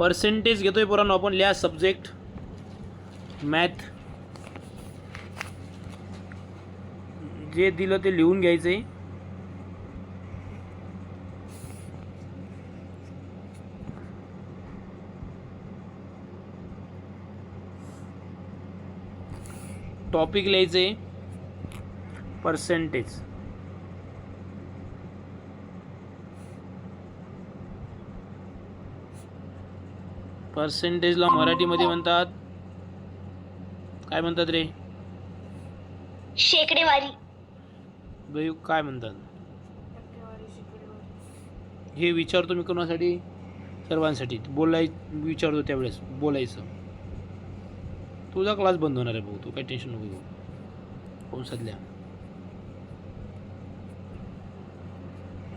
Percentage घेतोय पोरांनो आपण. लिहा सब्जेक्ट मॅथ, जे दिलं ते लिहून घ्यायचं आहे. टॉपिक लिहायचं आहे पर्सेंटेज. पर्सेंटेजला मराठीमध्ये म्हणतात काय म्हणतात रे? शेकडेवारी. भाई काय म्हणतात हे विचारतो मी कोणासाठी? सर्वांसाठी. विचारतो त्यावेळेस बोलायचं. तुझा क्लास बंद होणार आहे भाऊ, तू काही टेन्शन नको घेऊ. पाऊस सध्या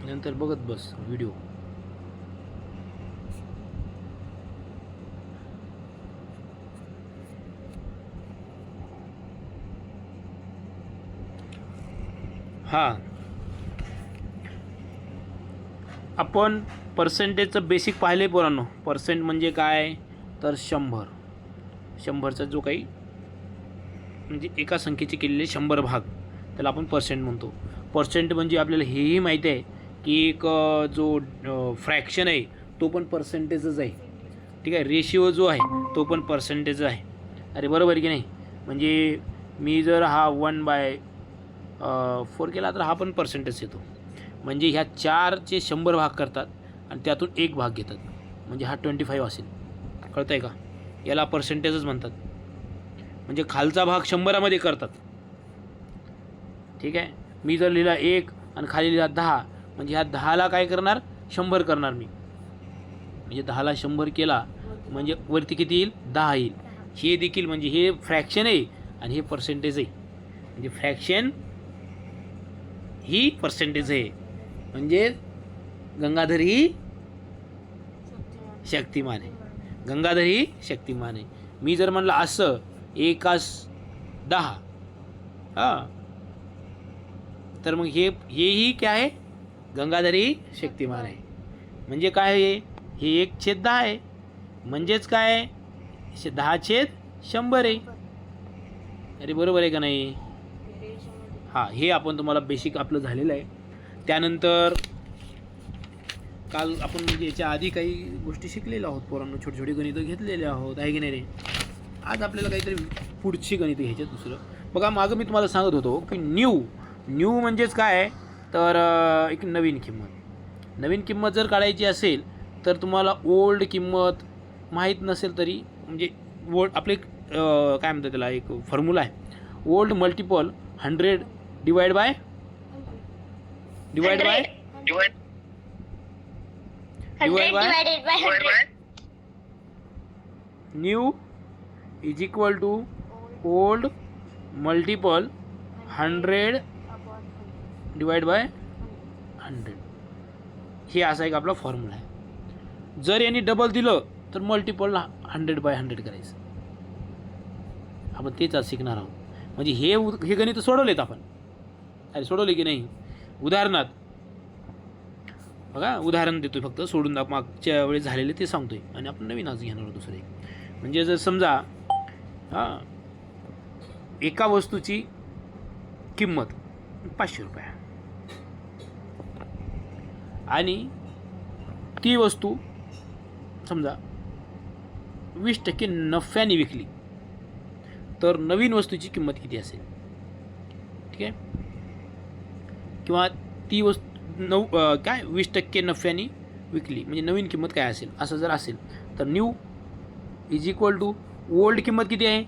नंतर बघत बस व्हिडिओ. हां, आपण पर्सेंटेजचं बेसिक पाहिले पोरांनो. पर्सेंट म्हणजे काय तर 100. 100चा जो काही म्हणजे एका संख्येचे केलेले 100 भाग त्याला आपण पर्सेंट म्हणतो. पर्सेंट म्हणजे आपल्याला हेही माहिती आहे की एक जो फ्रॅक्शन आहे तो पण पर्सेंटेजच आहे. ठीक आहे. रेशिओ जो आहे तो पण पर्सेंटेज आहे. अरे बरोबर आहे की नाही? म्हणजे मी जर हा 1/4 केला तर हा पण पर्सेंटेज येतो. म्हणजे ह्या 4चे 100 भाग करतात आणि त्यातून एक भाग घेतात, म्हणजे हा 25 असेल. कळतं आहे का? याला पर्सेंटेजच म्हणतात. म्हणजे खालचा भाग 100मध्ये करतात. ठीक आहे. मी जर लिहिला 1 आणि खाली लिहिला 10, म्हणजे ह्या 10ला काय करणार? 100 करणार मी. म्हणजे 10ला 100 केला म्हणजे वरती किती येईल? 10 येईल. हे देखील म्हणजे हे फ्रॅक्शन आहे आणि हे पर्सेंटेज आहे. म्हणजे फ्रॅक्शन ही पर्सेंटेज आहे. म्हणजे गंगाधर ही शक्तिमान आहे. गंगाधर ही शक्तिमान आहे. मी जर म्हणलं असं 1/10 हां, तर मग हेही काय आहे? गंगाधर ही शक्तिमान आहे. म्हणजे काय आहे? हे 1/10 आहे. म्हणजेच काय? 10/100 आहे. अरे बरोबर आहे का नाही? हां, हे आपण तुम्हाला बेसिक आपलं झालेलं आहे. त्यानंतर काल आपण म्हणजे याच्या आधी काही गोष्टी शिकलेल्या आहोत पोरांनो. छोटी छोटी गणितं घेतलेले आहोत, आहे की नाही रे? आज आपल्याला काहीतरी पुढची गणितं घ्यायची. दुसरं बघा, मागं मी तुम्हाला सांगत होतो की न्यू म्हणजेच काय तर एक नवीन किंमत. नवीन किंमत जर काढायची असेल तर तुम्हाला ओल्ड किंमत माहीत नसेल तरी म्हणजे आपले काय म्हणतात त्याला एक फॉर्म्युला आहे. Old multiple 100 divide by new is equal to old multiple 100 divide by 100. हे असा एक आपला फॉर्म्युला आहे. जर यांनी डबल दिलं तर मल्टिपल 100/100 करायचं. आपण तेच आज शिकणार आहोत. म्हणजे हे गणित सोडवलेत आपण. अरे सोडवले की नाही? उदाहरणार्थ बघा, उदाहरण देतोय फक्त, सोडून मागच्या वेळेस झालेले ते सांगतोय आणि आपण नवीन आज घेणार आहोत दुसरे. म्हणजे जर समजा हां, एका वस्तूची किंमत 500 रुपये आणि ती वस्तू समजा 20% नफ्याने विकली तर नवीन वस्तूची किंमत किती असेल? ठीक आहे. किंवा ती वस्तू 20% नफ्याने विकली म्हणजे नवीन किंमत काय असेल? असं जर असेल तर new is equal to old किंमत किती आहे?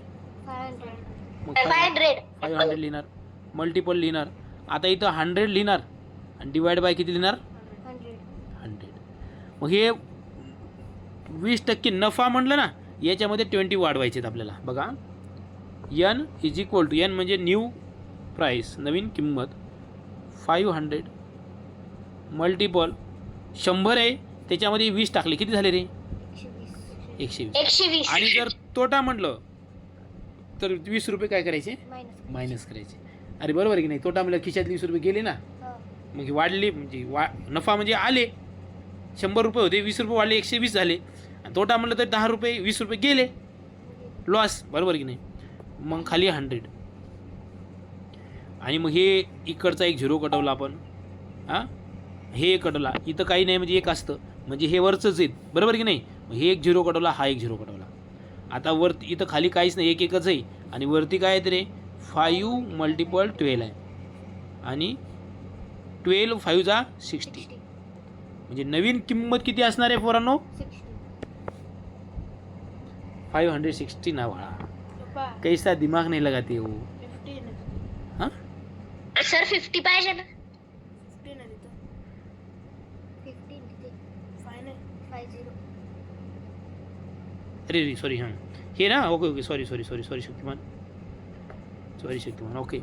500 लिहिणार, मल्टिपल लिहिणार. आता इथं 100 लिहिणार आणि डिवाइड बाय किती लिहिणार? 100. मग हे 20% नफा म्हटलं ना, याच्यामध्ये 20 वाढवायचे आहेत आपल्याला. बघा, n is equal to, n म्हणजे न्यू प्राईस, नवीन किंमत, 500 मल्टिपल 100 आहे, त्याच्यामध्ये 20 टाकले, किती झाले रे? 120. आणि जर तोटा म्हटलं तर 20 रुपये काय करायचे? मायनस करायचे. अरे बरोबर आहे की नाही? तोटा म्हटलं खिशात 20 रुपये गेले ना, मग वाढले म्हणजे नफा म्हणजे आले 100 रुपये होते, 20 रुपये वाढले 120 झाले. तोटा म्हटलं तर 10 रुपये 20 रुपये गेले लॉस, बरोबर की नाही. मग खाली 100 आणि मग हे इकडचा एक झिरो कटवला आपण. हां, हे एक कटवला, इथं काही नाही म्हणजे एक असतं म्हणजे हे वरचंच आहेत, बरोबर की नाही. मग हे एक झिरो कटवला, हा एक झिरो कटवला. आता वरती इथं खाली काहीच नाही, एक एकच आहे आणि वरती काय आहे तरी 5 × 12 आहे आणि 12 5 जा 60. म्हणजे नवीन किंमत किती असणार आहे पोरांनो? 560 ना बाळा, कैसा दिमाग नाही लगाते हो. हां सर 50 पाहिजे ना. 50 अरे रे सॉरी, हां हे ना, okay okay, sorry Shaktimaan, okay.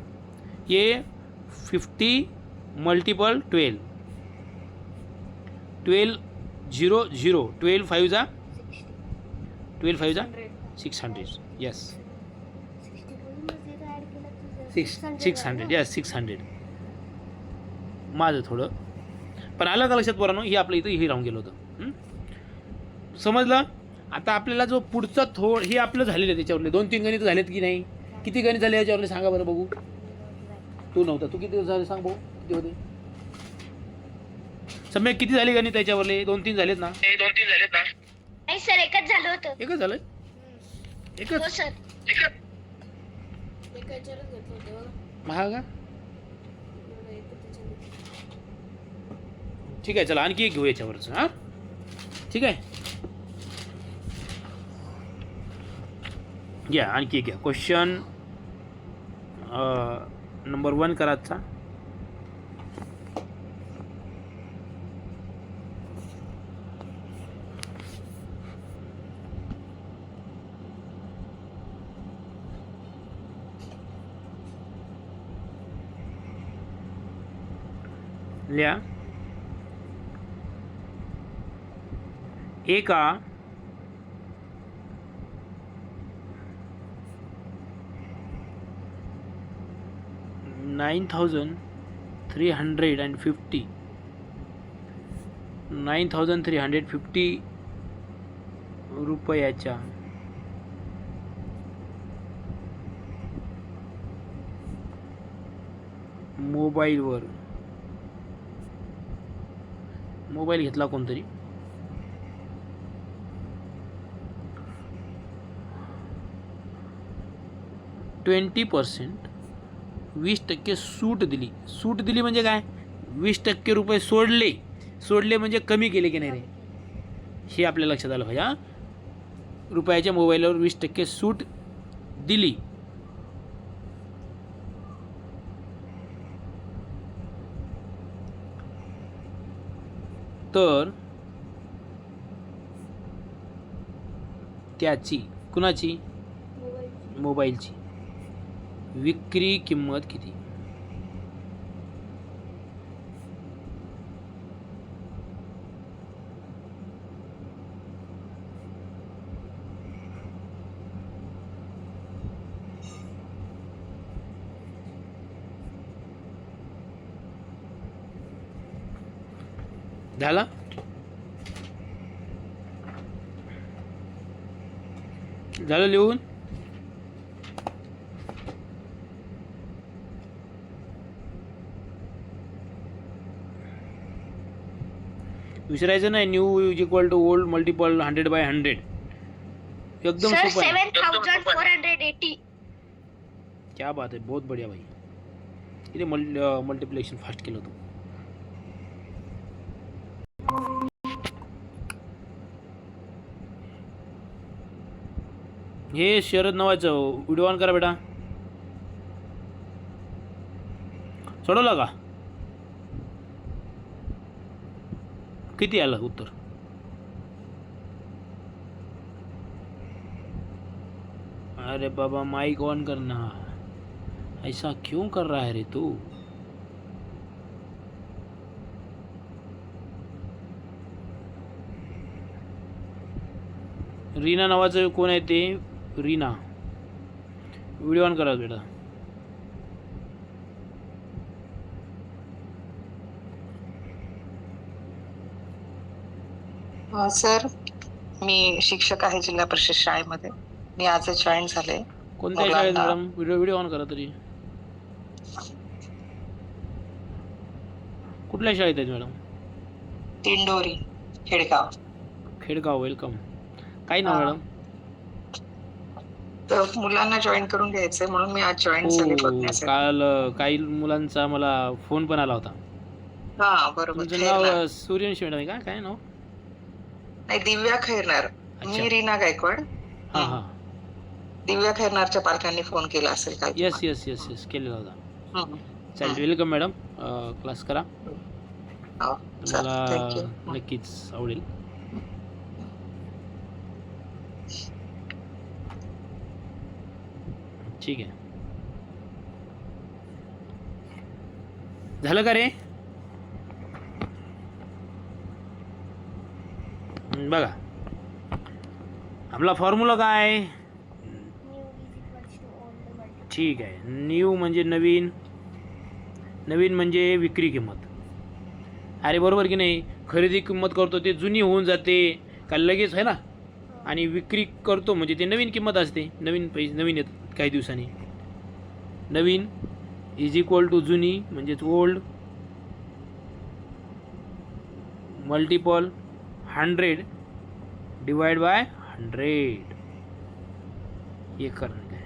ये 50 × 12 12 0 0 12 5 जा 12 5 जा 600. यस 600. यस 600. माझं थोडं पण आलं का लक्षात पोरांनो? हे आपलं इथं हे राहून गेलं होतं. समजलं. आता आपल्याला जो पुढचा हे आपलं झालेलं आहे त्याच्यावरले 2-3 गणित झालेत की नाही? किती गणित झाले याच्यावरले सांगा बरं बघू. तू नव्हता, तू किती झाले सांग भाऊ, किती होते? सम्यक किती झाले गणित त्याच्यावरले? 2-3 झालेत ना? नाही सर, एकच झालं होतं. एकच झालंय? हो एकच? सर. हा का? ठीक आहे, चला आणखी एक घेऊ याच्यावरच. हां ठीक आहे, घ्या आणखी एक घ्या. क्वेश्चन नंबर 1 करायचा. लिहा. एका 9,350 रुपयाच्या मोबाईल घेतला कोणतरी. 20% 20% सूट दिली. सूट दिली म्हणजे काय? 20% रुपये सोडले म्हणजे कमी केले की नाही रे, हे आपल्या लक्षात आलं पाहिजे. रुपयाच्या मोबाईलवर 20% सूट दिली तर त्याची, कुणाची? मोबाईलची विक्री किंमत किती? झाला? झालं लिहून? विसरायचं नाही. New is equal to old multiple 100/100. एकदम सर सोपं आहे. 7,480. क्या बात है, बहुत बढ़िया भाई. इथे मल्टिप्लिकेशन फास्ट केलं होतं. हे शरद नावाचं व्हिडिओ ऑन करा बेटा. सोडवला का? किती आलं उत्तर? अरे बाबा माइक ऑन करना, ऐसा क्यों कर रहा है रे तू? रीना नावाचं कोण आहे ते? रीना, व्हिडिओ ऑन करा बेटा. सर मी शिक्षक आहे जिल्हा परिषद शाळेमध्ये. मी आज जॉईन झाले. कोणत्या शाळेत मुलांना- मॅडम? व्हिडिओ ऑन करा तरी. कुठल्या शाळेत आहेत मॅडम? दिंडोरी खेडगाव. खेडगाव. वेलकम. काय नाव हा. मॅडम? तर मुलांना जॉईन करून घ्यायचंय म्हणून मी आज जॉईन झाले हो, बघण्यासाठी. काल काही मुलांचा मला फोन पण आला होता. हा बरोबर. तुमचं खैरनार. नाव सूर्यवंशी मॅडम आहे का? काय नाव? नाही, दिव्या खैरनार. अच्छा. मी रीना गायकवाड. हां हां. दिव्या खैरनारच्या पालकांनी फोन केला असेल काल. येस येस येस येस केलेला होता. हम्म. चालेल. Welcome madam. क्लास करा. हो, चालेल. तुम्हाला थँक्यू. नक्कीच आवडेल. ठीक आहे. झालं का रे? बघा आपला फॉर्म्युला काय? ठीक आहे. न्यू म्हणजे नवीन, नवीन म्हणजे विक्री किंमत. अरे बरोबर की नाही? खरेदी किंमत करतो ते जुनी होऊन जाते का लगेच आहे ना, आणि विक्री करतो म्हणजे ते नवीन किंमत असते. नवीन पैसे नवीन येतात काही दिवसांनी. नवीन इज इक्वल टू जुनी म्हणजेच ओल्ड मल्टिपल 100 डिवाइड बाय 100. हे करणं काय.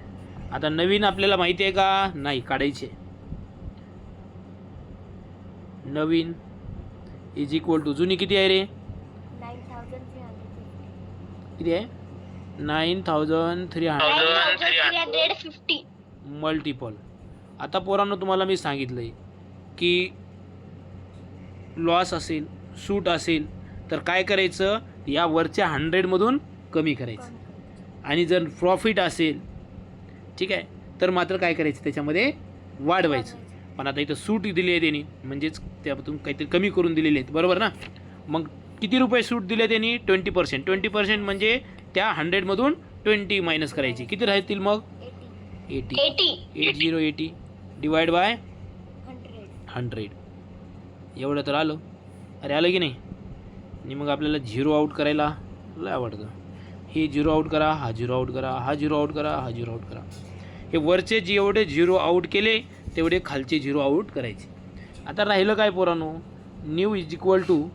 आता नवीन आपल्याला माहिती आहे का? नाही, काढायचे. नवीन इज इक्वल टू जुनी किती आहे रे? 9350. किती आहे? 9300 9350. मल्टिपल. आता पोरांनो तुम्हाला मी सांगितलं आहे की लॉस असेल, सूट असेल तर काय करायचं? या वरच्या 100मधून कमी करायचं. आणि जर प्रॉफिट असेल, ठीक आहे, तर मात्र काय करायचं? त्याच्यामध्ये वाढवायचं. पण आता इथं सूट दिली आहे त्यांनी, म्हणजेच त्यातून काहीतरी कमी करून दिलेले आहेत, बरोबर ना? मग किती रुपये सूट दिले त्यांनी? 20%. 20% म्हणजे त्या 100मधून 20 मायनस करायची. किती राहतील मग? 80. 80 डिवाइड बाय 100. एवढं तर आलं. अरे आलं की नाही? आणि मग आपल्याला झिरो आऊट करायला लय आवडतं. हे झिरो आऊट करा, हा झिरो आऊट करा, हा झिरो आऊट करा, हा झिरो आऊट करा. हे वरचे जेवढे झिरो आऊट केले तेवढे खालचे झिरो आऊट करायचे. आता राहिलं काय पोरांनो? New is equal to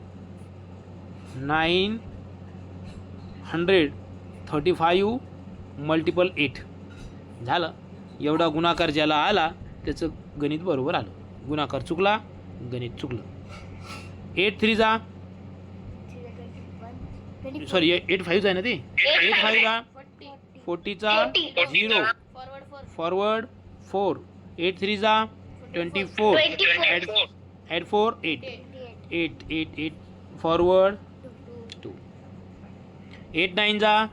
935 multiple 8 झालं. एवढा गुणाकार ज्याला आला त्याचं गणित बरोबर आलं. गुणाकार चुकला, गणित चुकलं. 8 3 जा, सॉरी 8 5 आहे ना ते. 8 5 जा 40चा 0 फॉरवर्ड 4. 8 3 जा 24. Add 4 8 forward 2. 8 9 जा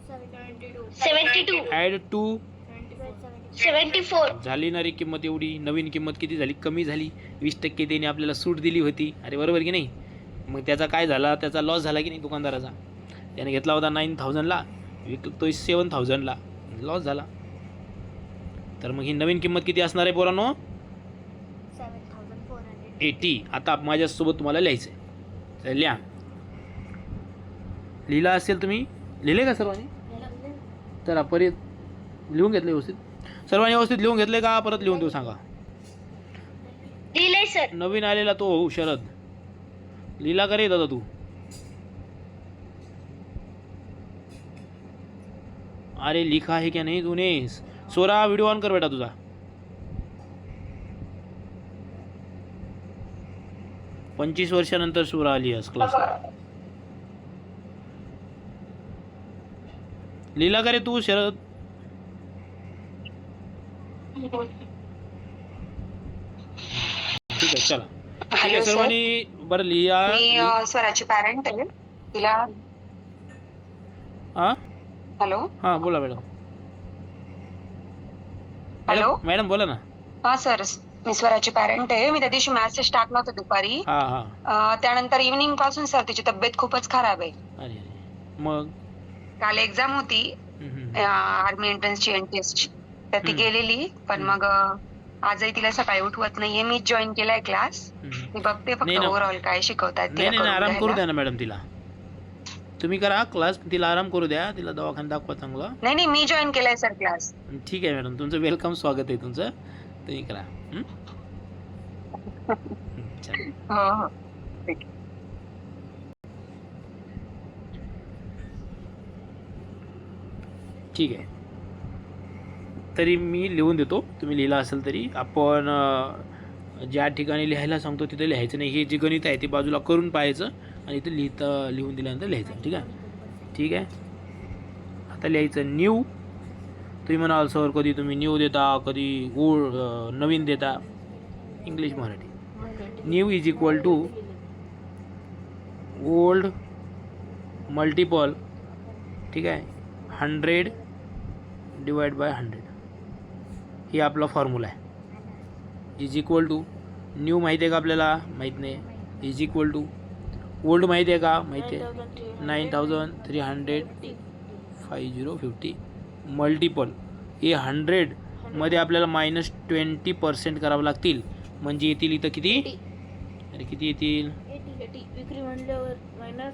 72. ॲड 2. 74. झाली ना रे किंमत एवढी. नवीन किंमत किती झाली? कमी झाली. 20% त्याने आपल्याला सूट दिली होती. अरे बरोबर की नाही? मग त्याचा काय झाला? त्याचा लॉस झाला की नाही दुकानदाराचा? त्याने घेतला होता 9000ला, विकतो 7000ला, लॉस झाला. तर मग ही नवीन किंमत किती असणार आहे पोरांनो? 80. आता माझ्यासोबत तुम्हाला लिहायचं आहे. तर लिहा. लिहिला असेल तुम्ही? लिहिले का सर्वांनी? तर परत लिहून घेतलं व्यवस्थित? सर्वांनी व्यवस्थित लिहून घेतले का? परत लिहून देऊ सांगा. लिहिलंय सर. नवीन आलेला तो हो शरद, लिहिला का रे दादा तू? अरे लिखा है क्या नहीं तूने? सोरा व्हिडिओ ऑन कर बेटा तुझा. पंचवीस वर्षानंतर सोरा आली आज क्लासला. लिहिला का रे तू शरद? ठीक आहे चला. ठीक आहे हॅलो सर. सर्वांनी बरं लिहा. मी स्वराची पॅरेंट आहे. तिला हां हॅलो. हां बोला मॅडम. हॅलो. मॅडम बोला ना. हा सर, मी स्वराची पॅरेंट आहे. मी त्या दिवशी मॅसेज टाकला होता दुपारी. हां हां. त्यानंतर इव्हनिंग पासून सर तिची तब्येत खूपच खराब आहे. अरे अरे मग काल एक्झाम होती आर्मी एंट्रन्सची एनटीएसची, तर ती गेलेली. पण मग आजही तिला सकाळी उठवत नाहीये. मी जॉईन केलाय क्लास. मी बघते फक्त नाही ना. ओव्हरऑल काय शिकवतात नाही नाही नाही, आराम करू द्या ना मॅडम तिला. तुम्ही करा क्लास, तिला आराम करू द्या, तिला दवाखान्यात दाखवा चांगलं. नाही मी जॉईन केलाय सर क्लास. ठीक आहे मॅडम, तुमचं वेलकम, स्वागत आहे तुमचं, तुम्ही करा. चालेल. हो हो ठीक आहे. ठीक आहे, तरी मी लिहून देतो, तुम्ही लिहिला असेल तरी. आपण ज्या ठिकाणी लिहायला सांगतो तिथे लिहायचं नाही. हे जे गणित आहे ते बाजूला करून पाहायचं आणि इथं लिहून दिल्यानंतर लिहायचं. ठीक आहे, ठीक आहे. आता लिहायचं न्यू. तुम्ही म्हणाल सर कधी तुम्ही न्यू देता, कधी नवीन देता. English Marathi. New is equal to old multiple, ठीक आहे, 100 डिवाइड बाय 100. हे आपला फॉर्म्युला आहे. इज इक्वल टू न्यू माहिती आहे का आपल्याला? माहीत नाही. इज इक्वल टू ओल्ड माहिती आहे का? माहिती आहे, 9350 मल्टिपल हे 100 मध्ये आपल्याला -20% करावं लागतील. म्हणजे येतील इथं किती? अरे किती येतील? 80 विक्री म्हणल्यावर मायनस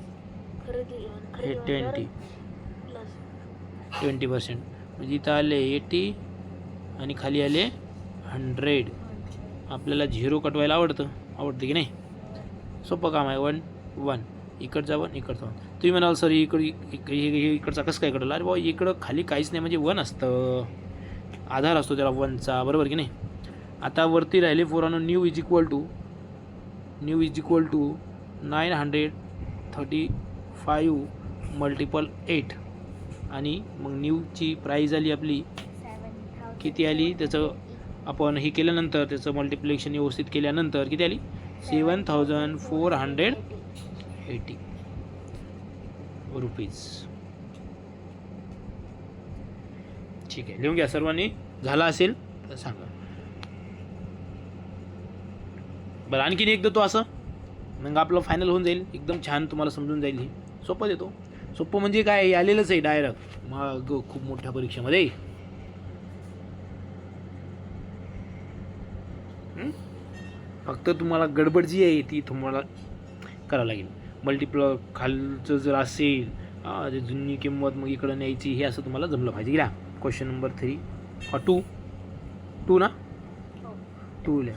खरेदी हे 20% म्हणजे इथं आले 80 आणि खाली आले 100. आपल्याला 0 कटवायला आवडतं की नाही? सोपं काम आहे. 1 1 इकडचा 1 इकडचा 1. तुम्ही म्हणाल सर इकडचा कसं काय कटवला? अरे बाबा इकडं खाली काहीच नाही, म्हणजे 1 असतं, आधार असतो त्याला 1चा, बरोबर की नाही? आता वरती राहिले पोरांनो new is equal to 935 multiple 8 आणि मग न्यूची प्राईज आली आपली किती आली? त्याचं आपण हे केल्यानंतर त्याचं मल्टिप्लिकेशन व्यवस्थित केल्यानंतर किती आली? 7480 रुपीज. ठीक आहे, लिहून घ्या सर्वांनी. झाला असेल तर सांगा. बरं आणखीन एक देतो असं, मग आपलं फायनल होऊन जाईल. एकदम छान तुम्हाला समजून जाईल. हे सोपं देतो. सोपं म्हणजे काय, आलेलंच आहे डायरेक्ट मग खूप मोठ्या परीक्षेमध्ये. फक्त तुम्हाला गडबड जी आहे ती तुम्हाला करावं लागेल. मल्टिप्ल खालचं जर असेल जुनी किंमत मग इकडं न्यायची, हे असं तुम्हाला जमलं पाहिजे. घ्या क्वेश्चन नंबर 3 2 ना 2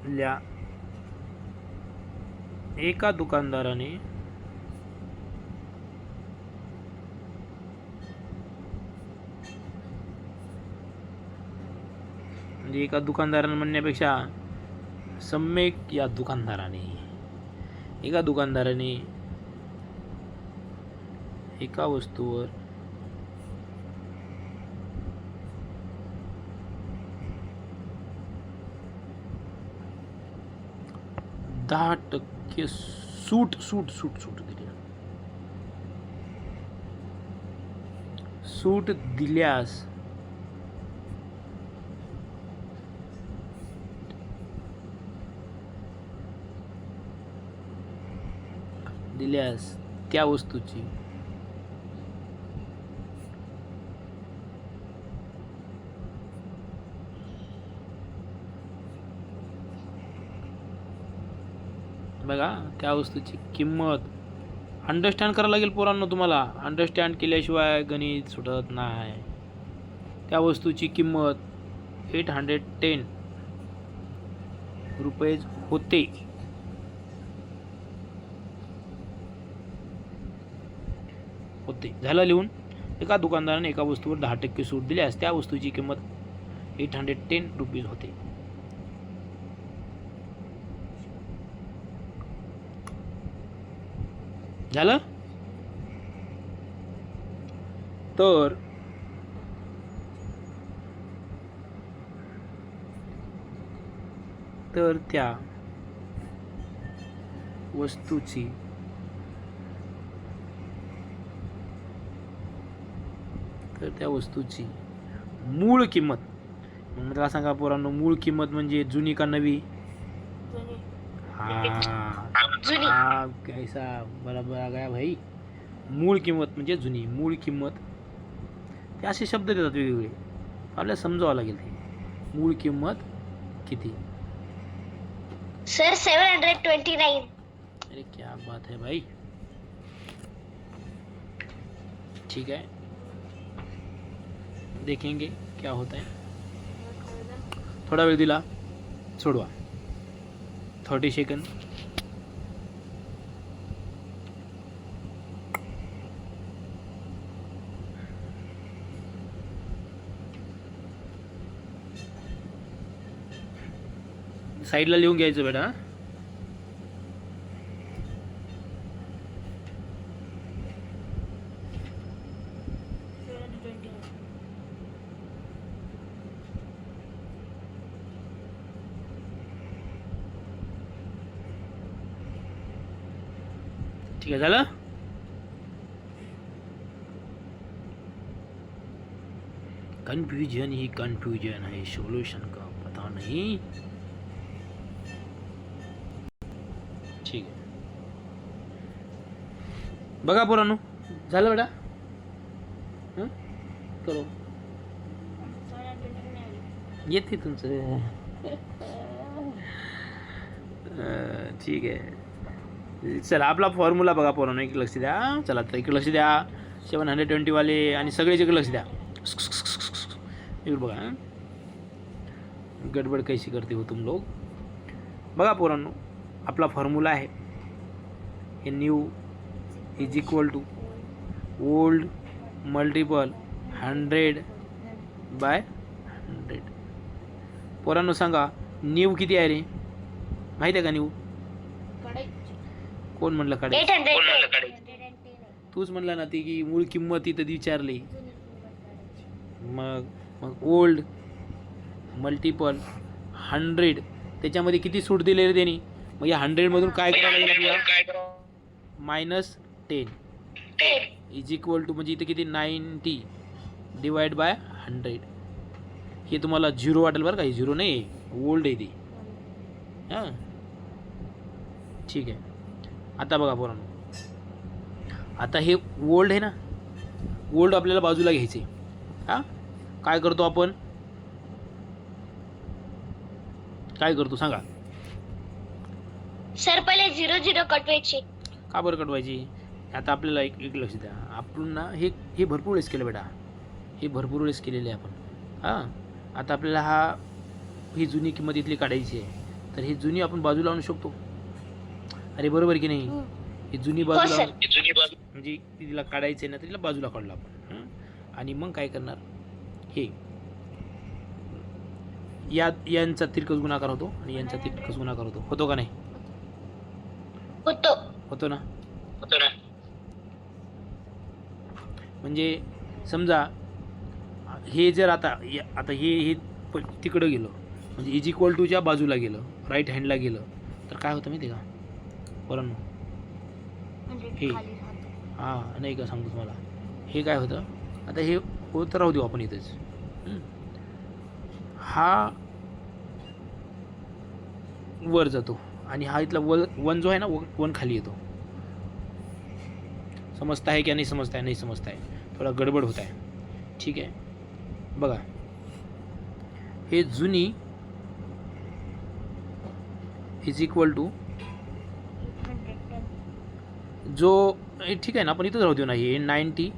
लिहा. एका दुकानदाराने म्हणजे एका दुकानदाराने म्हणण्यापेक्षा सम्यक या दुकानदाराने एका दुकानदाराने एका वस्तूवर %10 सूट दिली. सूट दिल्यास त्या वस्तूची बघा, त्या वस्तूची किंमत अंडरस्टँड करावं लागेल पोरांनो. तुम्हाला अंडरस्टँड केल्याशिवाय गणित सुटत नाही. त्या वस्तूची किंमत 810 रुपये होते. झालं लिहून. एका दुकानदाराने एका वस्तूवर 10% सूट दिल्यास त्या वस्तूची किंमत 810 रुपीज होते. झालं. तर त्या वस्तूची मूळ किंमत, मला सांगा पोरांनो, मूळ किंमत म्हणजे जुनी का नवी? हाँ कैसा बराबर आ गया भाई. मूळ किंमत म्हणजे जुनी. मूळ किंमत ते असे शब्द देतात वेगवेगळे, आपल्याला समजावं लागेल. ते मूळ किंमत किती सर 729. अरे क्या बात है भाई. ठीक है, देखेंगे क्या होता है. थोडा वेळ दिला, सोडवा. 30 सेकंद. साईडला लिहून घ्यायचं बेटा. ठीक आहे, झालं. कन्फ्यूजन ही कन्फ्यूजन है, सोल्यूशन का पता नहीं. ठीक आहे, बघा पोरांनो, झालं बेटा. करो, येते तुमचं. ठीक आहे, चला आपला फॉर्म्युला बघा पोरांनो. एक लक्ष द्या. चला तर इकडे लक्ष द्या. 720 वाले आणि सगळेच इकडे लक्ष द्या. इकडे बघा, गडबड कैसी करते हो तुम लोग. बघा पोरांनो, आपला फॉर्म्युला आहे हे new is equal to old multiple 100/100. पोरांनो सांगा, न्यू किती आहे रे? माहिती आहे का न्यू? कोण म्हणलं काढे? 810. तूच म्हणला ना ती की मूळ किंमत इथं विचारली. मग ओल्ड मल्टिपल 100 त्याच्यामध्ये किती सूट दिले रे त्यांनी? मग या 100 मधून काय करायला लागेल आपल्याला? -10 इज इक्वल टू, म्हणजे इथे किती? 90 /100. हे तुम्हाला 0 वाटेल बरं का. हे 0 नाही, ओल्ड आहे ती. हां, ठीक आहे. आता बघा पोरांनो, आता हे ओल्ड आहे ना, ओल्ड आपल्याला बाजूला घ्यायचे. हां, काय करतो आपण? काय करतो सांगा? सर पहिले 00 कटवायचे. का बरं कटवायची? आता आपल्याला एक लक्ष द्या. आपण ना हे भरपूर वेळेस केलं बेटा. हे भरपूर वेळेस केलेले आहे आपण. हां, आता आपल्याला ही जुनी किंमत इथली काढायची आहे. तर ही जुनी आपण बाजूला आणू शकतो. अरे बरोबर की नाही? ही जुनी बाजूला, म्हणजे तिला काढायचं आहे ना, तिला बाजूला काढलं आपण. आणि मग काय करणार? हे यांचा तिरकस गुणाकार होतो आणि यांचा तिरकस गुणाकार होतो. होतो का नाही? होतो ना. म्हणजे समजा हे जर आता हे तिकडं गेलं, म्हणजे इज इक्वल टूच्या बाजूला गेलं, राईट हँडला गेलं, तर काय होतं माहिती आहे का पोरांनो? हे हां, नाही का सांगतो तुम्हाला. हे काय होतं, आता हे होत राहू देऊ आपण इथेच. हा वर जातो आणि हा इथला 1 जो आहे ना, 1 खाली येतो. समजता है क्या? नाही समजता है? नाही समजता है, थोडा गडबड होत आहे. ठीक आहे, बघा हे जुनी इज इक्वल टू जो, ठीक आहे ना, आपण इथंच राहू देऊ ना. हे 90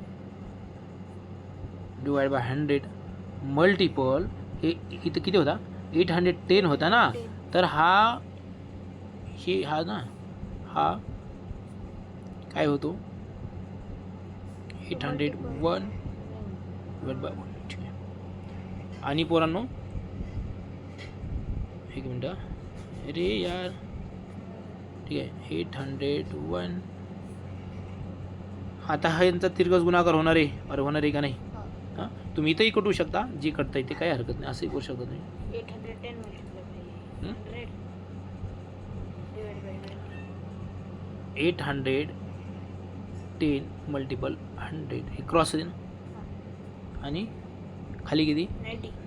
/100 मल्टिपल, हे इथं किती होता? 810 होता ना. तर हा ना, हा काय होतो? 801/1. ठीक आहे. आणि पोरांनो एक मिनटं, अरे यार, ठीक आहे, 801. आता हा यांचा तिरकस गुणाकार होणार आहे. अरे होणार आहे का नाही? हां, तुम्ही इथंही कटू शकता, जी कटता येते, काही हरकत नाही, असंही करू शकता तुम्ही. 810 मल्टिपल 100 हे क्रॉस आहे ना, आणि खाली किती?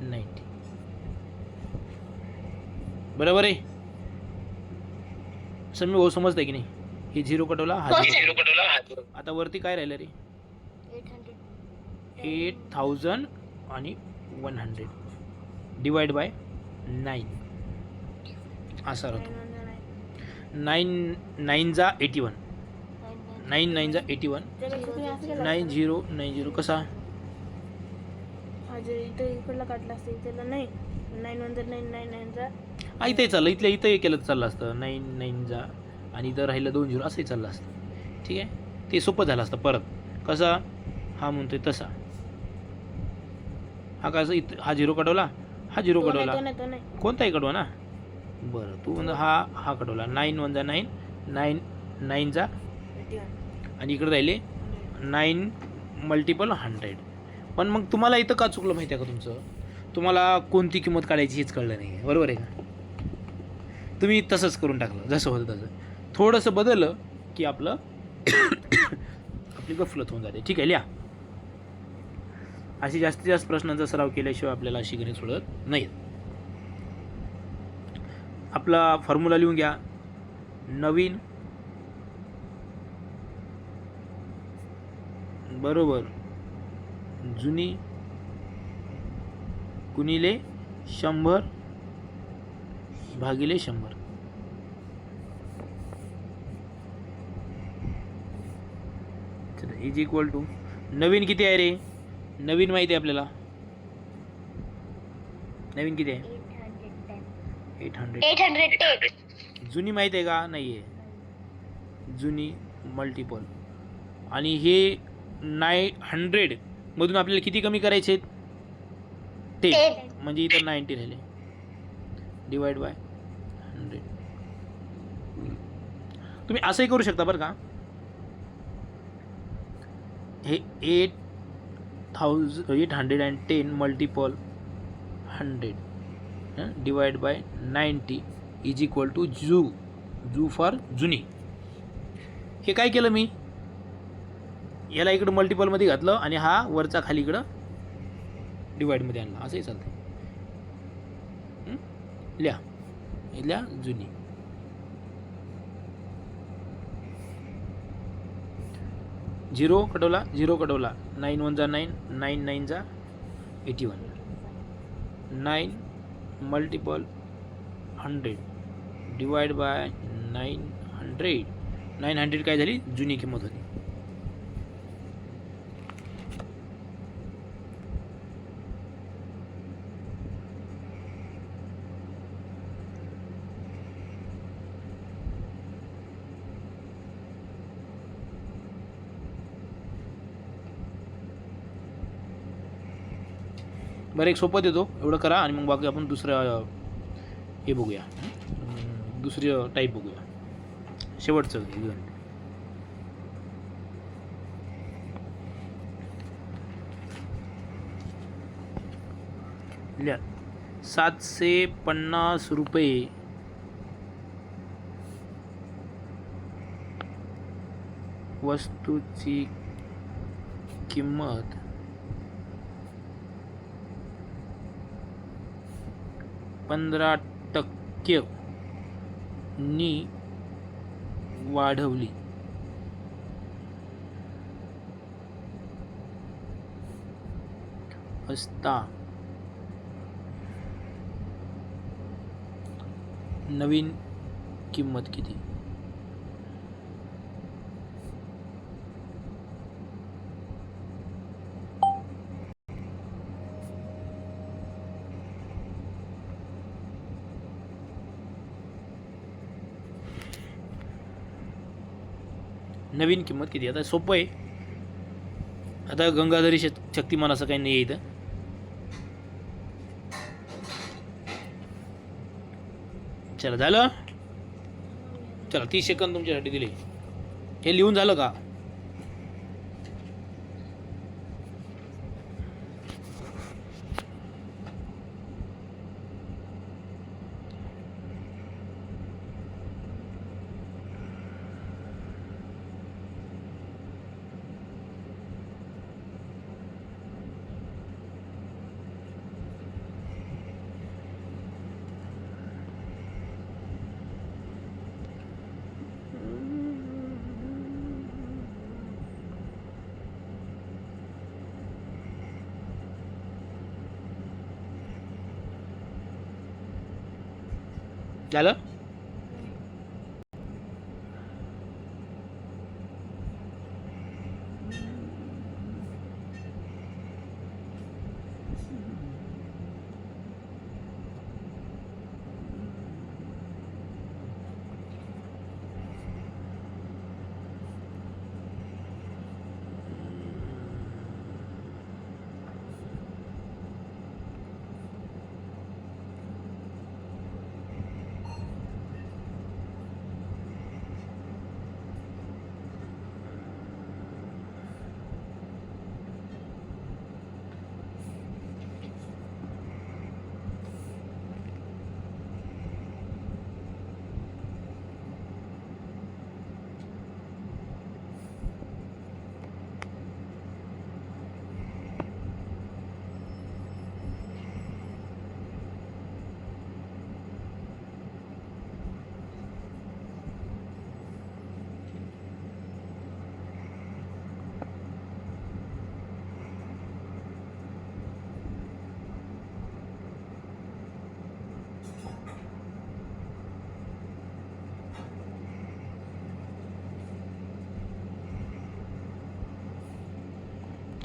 90. बरोबर आहे. समजा हो, समजतं की नाही? हे 0 कटवला, हा 0. आता वरती काय राहिलं रे? 8000 आणि 100 /9 असा राहतो. 9 9 जा 81, 9 9 जा 81, त्यापेक्षा तुम्ही असं केलं 9090 कसा? हा जर इथं इकडला काढला असतं त्याला नाही 9 1 9 9 9 जा हा इथंही चाललं, इथल्या इथंही केलं तर चाललं असतं 9 9 जा आणि इथं राहिलं 2 0 असंही चाललं असतं. ठीक आहे, ते सोपं झालं असतं. परत कसा हा म्हणतोय तसा, हा कसं इथं हा 0 कडवला, हा 0 कडवला, तो नाही कोणताही कडवा ना. बरं तू म्हणजे हा कडवला 9 1 जा 9 9 9 जा 81 आणि इकडे राहिले 9 मल्टिपल 100. पण मग तुम्हाला इथं का चुकलं माहिती आहे का तुमचं? तुम्हाला कोणती किंमत काढायची हेच कळलं नाही आहे, बरोबर आहे का? तुम्ही तसंच करून टाकलं जसं होतं तसं, थोडंसं बदललं की आपलं आपली गफलत होऊन जाते. ठीक आहे, लिहा. अशी जास्तीत जास्त प्रश्नांचा सराव केल्याशिवाय आपल्याला अशी गणित सोडत नाहीत. आपला फॉर्म्युला लिहून घ्या. नवीन बरोबर जुनी गुणिले 100 भागिले 100. इज इक्वल टू नवीन किती आहे रे? नवीन माहिती आहे आपल्याला. नवीन किती आहे? 800. जुनी माहिती आहे का? नाही आहे. जुनी मल्टिपल आणि हे 900 मधून आपल्याला किती कमी करायचे? 10. म्हणजे इथं 90 राहिले. Divide by 100. तुम्ही असंही करू शकता बरं का. हे 810 multiple 100 divide by 90 is equal to जू फॉर जुनी. हे काय केलं मी? याला इकडं मल्टिपलमध्ये घातलं आणि हा वरचा खाली इकडं डिवाइडमध्ये आणला. असंही चालतंय. लिहा, लिहा जुनी. झिरो कडवला, 9 1 जा 9 9 9 जा 81. 9 मल्टिपल 100 डिवाइड बाय 900. 900 काय झाली? जुनी किंमत होती. बरं एक सोपं देतो, एवढं करा आणि मग बाकी आपण दुसरं हे बघूया, दुसरी टाईप बघूया, शेवटचं घेऊन. लिहा 750 रुपये वस्तूची किंमत 15% नी वाढवली. असता नवीन किंमत किती? नवीन किंमत किती? आता सोपं आहे. आता गंगाधरी शक्तिमान असं काही नाही आहे इथं. चला झालं. चला 30 सेकंद तुमच्यासाठी दिले. हे लिहून झालं का? झालं.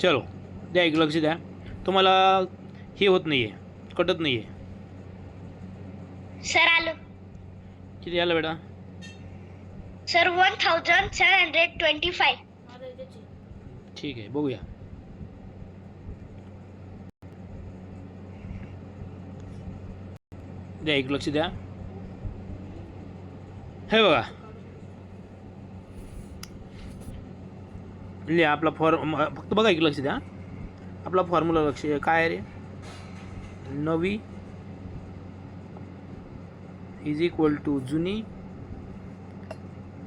चलो द्या एक लक्ष द्या. तुम्हाला हे होत नाही आहे, कटत नाही आहे. सर आलो. किती आलं बेटा? सर 1725. ठीक आहे, बघूया. द्या एक लक्ष द्या. हे बघा, लिहा आपला फक्त बघा एक लक्ष द्या. आपला फॉर्म्युला लक्ष काय आहे रे? नवी इज इक्वल टू जुनी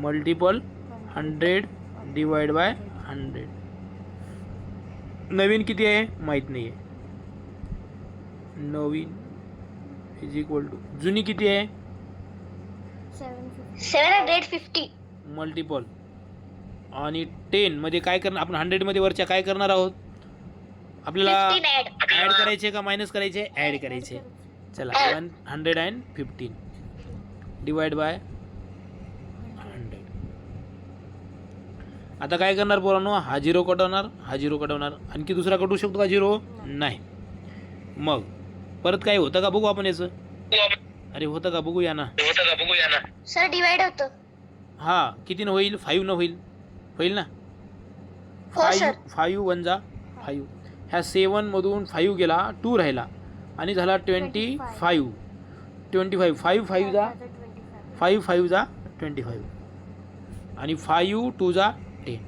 मल्टिपल 100 डिवाइड बाय 100. नवीन किती आहे माहीत नाही आहे. नवीन इज इक्वल टू जुनी किती आहे 750. मल्टिपल आणि 10 मध्ये काय करणार आपण? 100 मध्ये वरच्या काय करणार आहोत? आपल्याला 15 ऍड. ॲड करायचे का मायनस करायचे? ॲड करायचे. चला 115 डिवाइड बाय 100. आता काय करणार पोरांनो? हा झिरो कटवणार, हा झिरो कटवणार. आणखी दुसरा कटवू शकतो का झिरो? नाही. मग परत काय होतं का बघू आपण याचं. अरे होतं का बघूया ना. सर डिवाइड होतं. हा कितीनं होईल? 5 न होईल. होईल ना. हो सर. 5 1 जा 5. ह्या 7 मधून 5 गेला, 2 राहिला आणि झाला 25. 25 5 5 जा 5 5 जा 25 आणि 5 2 जा 10.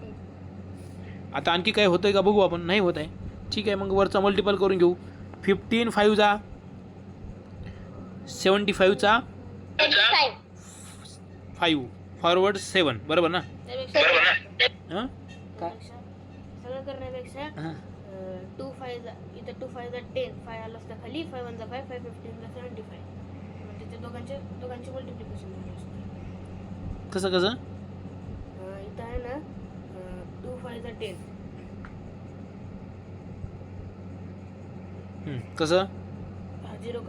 आता आणखी काय होतंय का बघू आपण. नाही होत आहे. ठीक आहे, मग वरचा मल्टिपल करून घेऊ. 15 5 जा 75 चा 25. 5 फॉरवर्ड 7. बरोबर ना? हां काय सगळं करण्यापेक्षा हां 2 5 इथं 2 5 10. 5 आलं असतं खाली. 5 1 5 5 15 75. म्हणजे ते दोघांचे मल्टिप्लिकेशन झालं असतं. कसं कसं? इथं आहे ना 2 5 10. कसं हा झिरो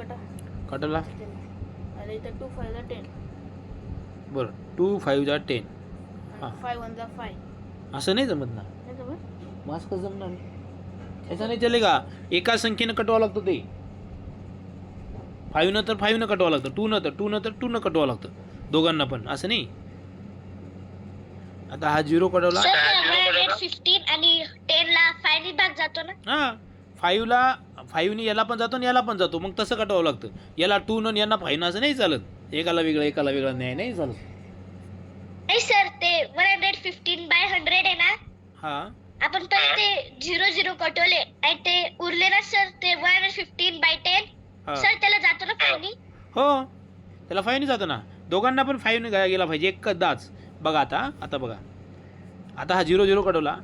कटला? आणि इथं 2 5 10. बरं 2 5 जा 10. हां 5 1 5. असं नाही जमत ना. नाही जमत? मास कसं जमणार? ऐसा नाही चलेगा. एका संख्येनं कटवावं लागतं ते. 5 न तर 5 न कटवावं लागतं. 2 न तर 2 न तर 2 न कटवावं लागतं. दोघांना पण असं नाही. आता हा झिरो कटवला. 15 आणि 10 ला 5 ने भाग जातो ना. हां 5 ने याला पण जातो आणि याला पण जातो. मग तसं कटवावं लागतं. याला 2 न यांना 5 न असं नाही चालत. एकाला वेगळं नाही चालत. नाही सर, ते 115/100 आहे ना. हां आपण पहिले ते 0 0 कटवले आणि ते उरले ना सर, ते 115/10. हां सर त्याला जातो ना 5 ने. हो त्याला 5 ने जातो ना. दोघांना पण 5 ने गेला पाहिजे एकदाच. बघा आता बघा. आता हा 0 0 कटवला.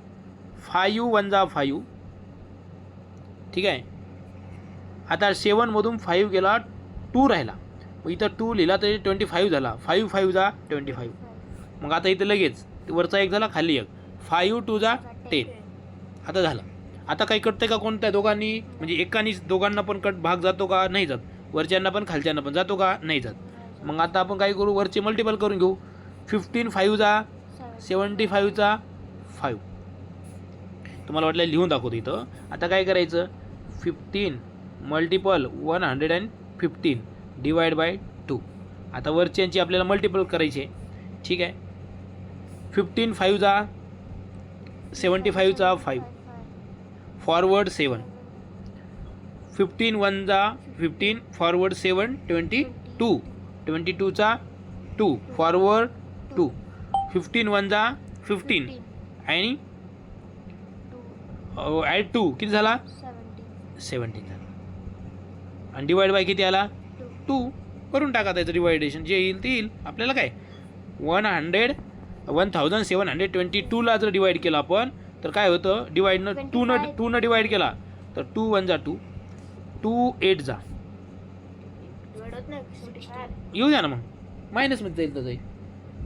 5 1 जा 5. ठीक आहे. आता 7 मधून 5 गेला, 2 राहिला. मग इथं 2 लिहिला तरी 25 झाला. 5 5 जा 25. मग आता इथं लगेच वरचा एक झाला, खाली एक. 5 2 जा 10. आता झालं. आता काही कटतंय का कोणत्या दोघांनी? म्हणजे एकानी दोघांना पण भाग जातो का? नाही जात. वरच्यांना पण खालच्यांना पण जातो का? नाही जात. मग आता आपण काय करू? वरचे मल्टिपल करून घेऊ. 15 5 जा 75 चा 5. तुम्हाला वाटलं लिहून दाखवतो इथं. आता काय करायचं? 15 मल्टिपल 115 डिवाइड बाय 2. आता वरच्यांची आपल्याला मल्टिपल करायचे. ठीक आहे. 15 5 जा 75 चा 5 फॉरवर्ड 7. 15 1 जा 15 फॉरवर्ड 7 22. 22 चा 2 फॉरवर्ड 2. 15 1 जा 15 आणि ॲड 2 किती झाला? 17 झाला. आणि डिवाइड बाय किती आला? 2. करून टाका त्याचं डिवायडेशन. जे येईल ते येईल. आपल्याला काय 1722 ला जर डिवाइड केला आपण तर काय होतं? डिवाइडनं 2 न डिवाइड केला तर 2 1 जा 2. 2 8 जा येऊ द्या ना. मग मायनसमध्ये जाईल तर जाईल.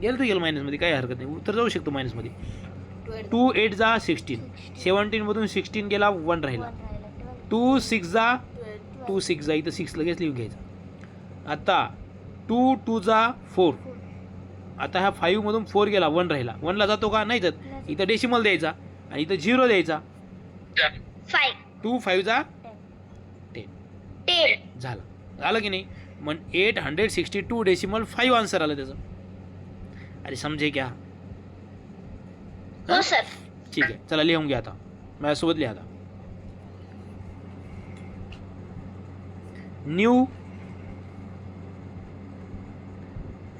गेलं तर येईल मायनसमध्ये, काही हरकत नाही. उत्तर जाऊ शकतो मायनसमध्ये. 2 8 जा 16. 17 मधून 16 गेला, 1 राहिला. 2 6 जा 2 6 जा. इथं 6 लगेच लिहून घ्यायचा. आता 2 2 जा 4. आता ह्या 5 मधून 4 गेला, 1 राहिला. 1 ला जातो का? नाही जात. इथं डेसिमल द्यायचा आणि इथं 0 द्यायचा. फाय 2 5 जा 10 10 झालं की नाही. मग 862.5 आन्सर आलं त्याचं. अरे समजे क्या. हो सर. ठीक आहे, चला लिहून घ्या आता, माझ्यासोबत लिहा आता. New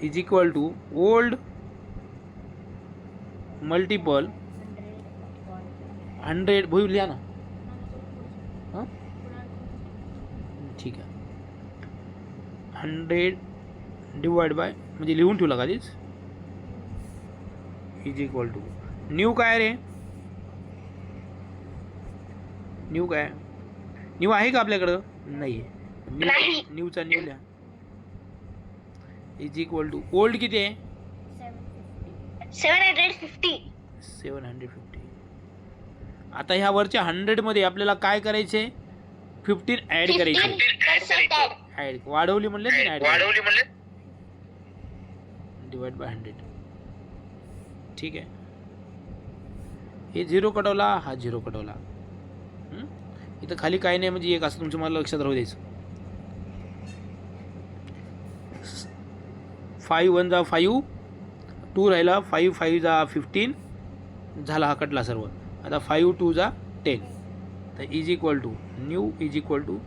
is equal to old multiple 100. भूल लिहा ना. हां ठीक आहे. 100 डिवाइड बाय म्हणजे लिहून ठेवला का आधीच. इज इक्वल टू न्यू काय रे. न्यू काय. न्यू आहे का आपल्याकडं. नाही आहे. नाही. न्यूचा न्यू लिहा. इज इक्वल टू ओल्ड किती आहे. 750. 750. आता ह्या वरच्या 100 मध्ये आपल्याला काय करायचे. 15 ऍड करायचे. 15% ऍड वाढवली म्हणले ऍड डिवाइड बाय 100. ठीक आहे. हे 0 कटवला, हा 0 कटवला. इथं खाली काही नाही म्हणजे एक असं तुमचं मला लक्षात राहू द्यायचं. 5 1 जा 5 2 राहिला. 5 5 जा 15 झाला, हा कटला सर्व. आता 5 2 जा 10. तर is equal to new is equal to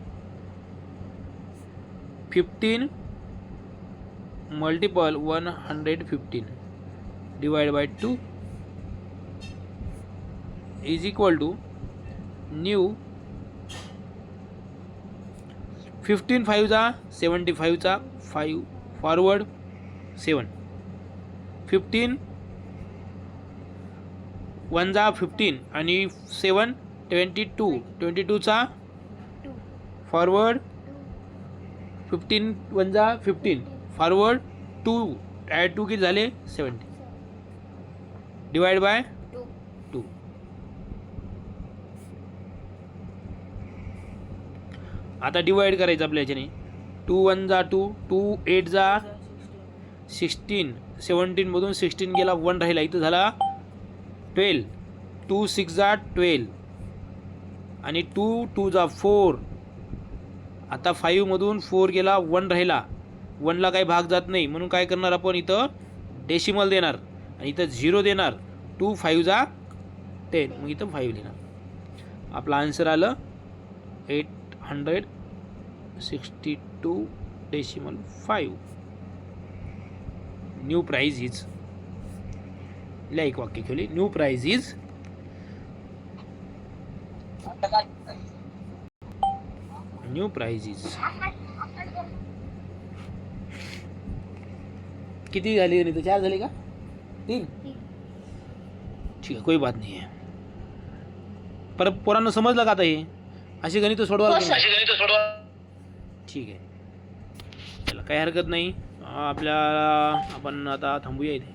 15 multiple 115 divide by 2 is equal to new 15 5 जा 75 चा 5 फॉरवर्ड 7 15 1 जा 15 आणि 7 22 22 चा फॉरवर्ड 15 1 जा 15 फॉरवर्ड 2 ॲड 2 किती झाले 70 डिवाइड बाय 2. आता डिवाइड करायचं आपल्या ह्याच्याने. 2 1 जा 2 2 8 जा 16 17 मधून 16 गेला 1 राहिला. इथं झाला 12 2 6 जा 12 आणि 2 2 जा 4. आता 5 मधून 4 गेला 1 राहिला. 1ला काही भाग जात नाही म्हणून काय करणार आपण इथं डेसिमल देणार आणि इथं 0 देणार. 2 5 जा 10 मग इथं 5 लिहिणार. आपला आन्सर आलं 862.5. न्यू प्राइस इज लिहा एक वाक्य केली. New price is new price is किती झाली गणित 4 झाली का 3. ठीक आहे कोई बात नाही आहे. पर पोरांना समजलं का आता हे अशी गणित सोडवा. ठीक आहे चला काही हरकत नाही. आपल्याला आपण आता थांबूया इथे.